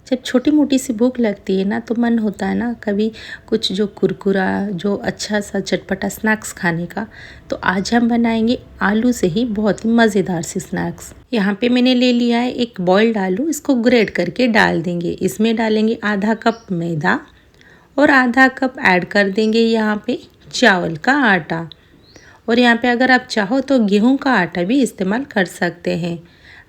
जब छोटी मोटी सी भूख लगती है ना तो मन होता है ना कभी कुछ जो कुरकुरा जो अच्छा सा चटपटा स्नैक्स खाने का। तो आज हम बनाएंगे आलू से ही बहुत ही मज़ेदार सी स्नैक्स। यहाँ पे मैंने ले लिया है एक बॉइल्ड आलू, इसको ग्रेट करके डाल देंगे। इसमें डालेंगे आधा कप मैदा और आधा कप ऐड कर देंगे यहाँ पे चावल का आटा। और यहाँ पे अगर आप चाहो तो गेहूं का आटा भी इस्तेमाल कर सकते हैं।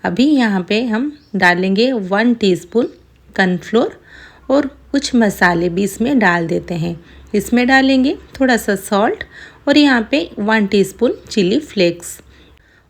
अभी यहाँ पे हम डालेंगे 1 टीस्पून कॉर्नफ्लोर और कुछ मसाले भी इसमें डाल देते हैं। इसमें डालेंगे थोड़ा सा सॉल्ट और यहाँ पे 1 टीस्पून चिली फ्लेक्स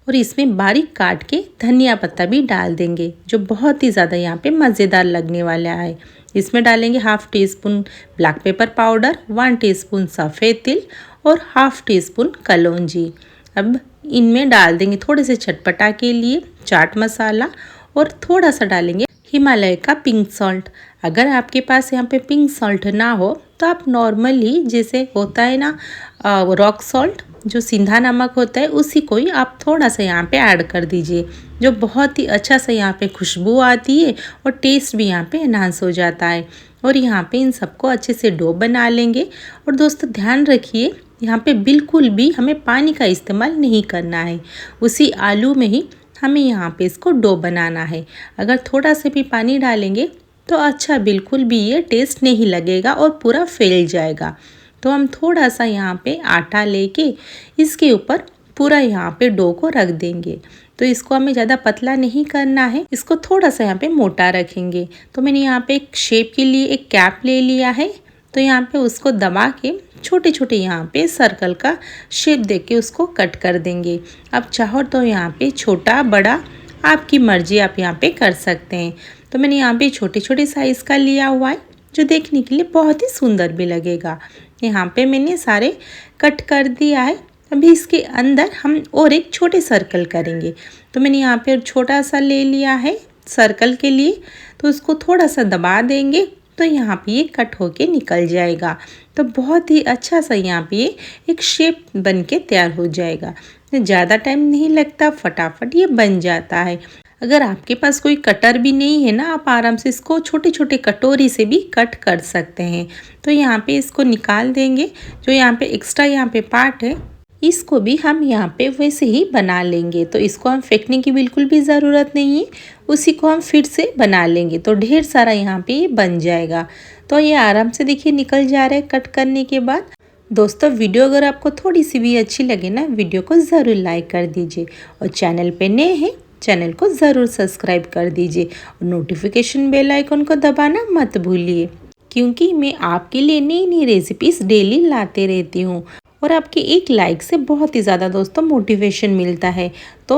और इसमें बारीक काट के धनिया पत्ता भी डाल देंगे जो बहुत ही ज़्यादा यहाँ पे मज़ेदार लगने वाला है। इसमें डालेंगे half tea spoon black pepper powder, 1 teaspoon सफ़ेद तिल और हाफ़ टी स्पून कलौंजी। अब इनमें डाल देंगे थोड़े से चटपटा के लिए चाट मसाला और थोड़ा सा डालेंगे हिमालय का पिंक सॉल्ट। अगर आपके पास यहाँ पे पिंक सॉल्ट ना हो तो आप नॉर्मली जैसे होता है ना रॉक सॉल्ट जो सिंधा नमक होता है उसी को ही आप थोड़ा सा यहाँ पे ऐड कर दीजिए, जो बहुत ही अच्छा सा यहाँ पे खुशबू आती है और टेस्ट भी यहाँ पे एनहांस हो जाता है। और यहाँ पे इन सबको अच्छे से डो बना लेंगे। और दोस्तों ध्यान रखिए यहाँ पे बिल्कुल भी हमें पानी का इस्तेमाल नहीं करना है, उसी आलू में ही हमें यहाँ पे इसको डो बनाना है। अगर थोड़ा सा भी पानी डालेंगे तो अच्छा बिल्कुल भी ये टेस्ट नहीं लगेगा और पूरा फैल जाएगा। तो हम थोड़ा सा यहाँ पे आटा लेके इसके ऊपर पूरा यहाँ पे डो को रख देंगे। तो इसको हमें ज़्यादा पतला नहीं करना है, इसको थोड़ा सा यहाँ पे मोटा रखेंगे। तो मैंने यहाँ पे एक शेप के लिए एक कैप ले लिया है। तो यहाँ पे उसको दबा के छोटे छोटे यहाँ पे सर्कल का शेप दे के उसको कट कर देंगे। अब चाहो तो यहाँ पे छोटा बड़ा आपकी मर्जी आप यहाँ पे कर सकते हैं। तो मैंने यहाँ पे छोटे छोटे साइज़ का लिया हुआ है जो देखने के लिए बहुत ही सुंदर भी लगेगा। यहाँ पे मैंने सारे कट कर दिया है। अभी इसके अंदर हम और एक छोटे सर्कल करेंगे। तो मैंने यहाँ पे छोटा सा ले लिया है सर्कल के लिए, तो उसको थोड़ा सा दबा देंगे तो यहाँ पे ये कट होके निकल जाएगा। तो बहुत ही अच्छा सा यहाँ पे ये एक शेप बन के तैयार हो जाएगा। ज़्यादा टाइम नहीं लगता, फटाफट ये बन जाता है। अगर आपके पास कोई कटर भी नहीं है ना, आप आराम से इसको छोटे छोटे कटोरी से भी कट कर सकते हैं। तो यहाँ पे इसको निकाल देंगे। जो यहाँ पे एक्स्ट्रा यहाँ पे पार्ट है इसको भी हम यहाँ पे वैसे ही बना लेंगे। तो इसको हम फेंकने की बिल्कुल भी ज़रूरत नहीं है, उसी को हम फिर से बना लेंगे। तो ढेर सारा यहाँ पे ये बन जाएगा। तो ये आराम से देखिए निकल जा रहा है कट करने के बाद। दोस्तों वीडियो अगर आपको थोड़ी सी भी अच्छी लगे ना, वीडियो को ज़रूर लाइक कर दीजिए और चैनल पे नए हैं चैनल को ज़रूर सब्सक्राइब कर दीजिए और नोटिफिकेशन बेल आइकन को दबाना मत भूलिए, क्योंकि मैं आपके लिए नई नई रेसिपीज़ डेली लाते रहती हूँ और आपके एक लाइक से बहुत ही ज़्यादा दोस्तों मोटिवेशन मिलता है। तो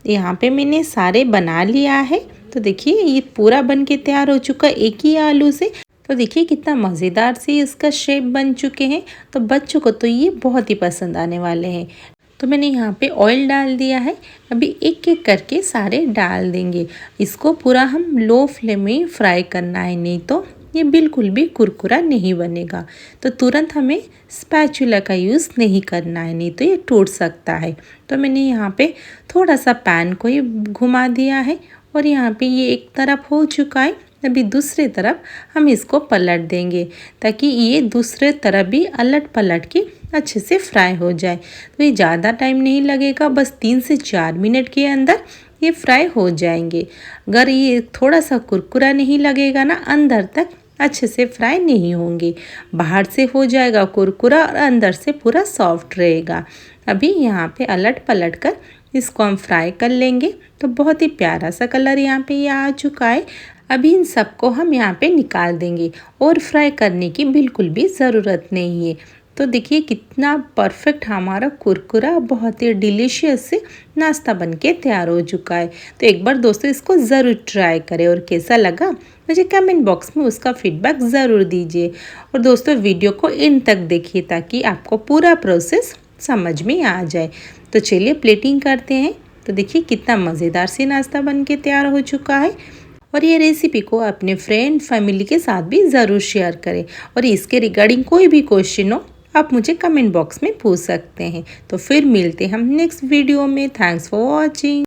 यहाँ पे मैंने सारे बना लिया है। तो देखिए ये पूरा बन के तैयार हो चुका है एक ही आलू से। तो देखिए कितना मज़ेदार से इसका शेप बन चुके हैं। तो बच्चों को तो ये बहुत ही पसंद आने वाले हैं। तो मैंने यहाँ पे ऑयल डाल दिया है। अभी एक एक करके सारे डाल देंगे। इसको पूरा हम लो फ्लेम में फ्राई करना है, नहीं तो ये बिल्कुल भी कुरकुरा नहीं बनेगा। तो तुरंत हमें स्पैचुला का यूज़ नहीं करना है, नहीं तो ये टूट सकता है। तो मैंने यहाँ पे थोड़ा सा पैन को ही घुमा दिया है और यहाँ पे ये एक तरफ हो चुका है। अभी दूसरे तरफ हम इसको पलट देंगे ताकि ये दूसरे तरफ भी अलट पलट के अच्छे से फ्राई हो जाए। तो ये ज़्यादा टाइम नहीं लगेगा, बस 3 से 4 मिनट के अंदर ये फ्राई हो जाएंगे। अगर ये थोड़ा सा कुरकुरा नहीं लगेगा ना, अंदर तक अच्छे से फ्राई नहीं होंगे। बाहर से हो जाएगा कुरकुरा और अंदर से पूरा सॉफ्ट रहेगा। अभी यहाँ पे अलट पलट कर इसको हम फ्राई कर लेंगे। तो बहुत ही प्यारा सा कलर यहाँ पे ये आ चुका है। अभी इन सबको हम यहाँ पे निकाल देंगे और फ्राई करने की बिल्कुल भी ज़रूरत नहीं है। तो देखिए कितना परफेक्ट हमारा कुरकुरा बहुत ही डिलीशियस से नाश्ता बन के तैयार हो चुका है। तो एक बार दोस्तों इसको ज़रूर ट्राई करें और कैसा लगा मुझे कमेंट बॉक्स में उसका फीडबैक ज़रूर दीजिए। और दोस्तों वीडियो को एंड तक देखिए ताकि आपको पूरा प्रोसेस समझ में आ जाए। तो चलिए प्लेटिंग करते हैं। तो देखिए कितना मज़ेदार से नाश्ता बन के तैयार हो चुका है। और ये रेसिपी को अपने फ्रेंड फैमिली के साथ भी ज़रूर शेयर करें। और इसके रिगार्डिंग कोई भी क्वेश्चन हो आप मुझे कमेंट बॉक्स में पूछ सकते हैं। तो फिर मिलते हैं हम नेक्स्ट वीडियो में। Thanks for watching.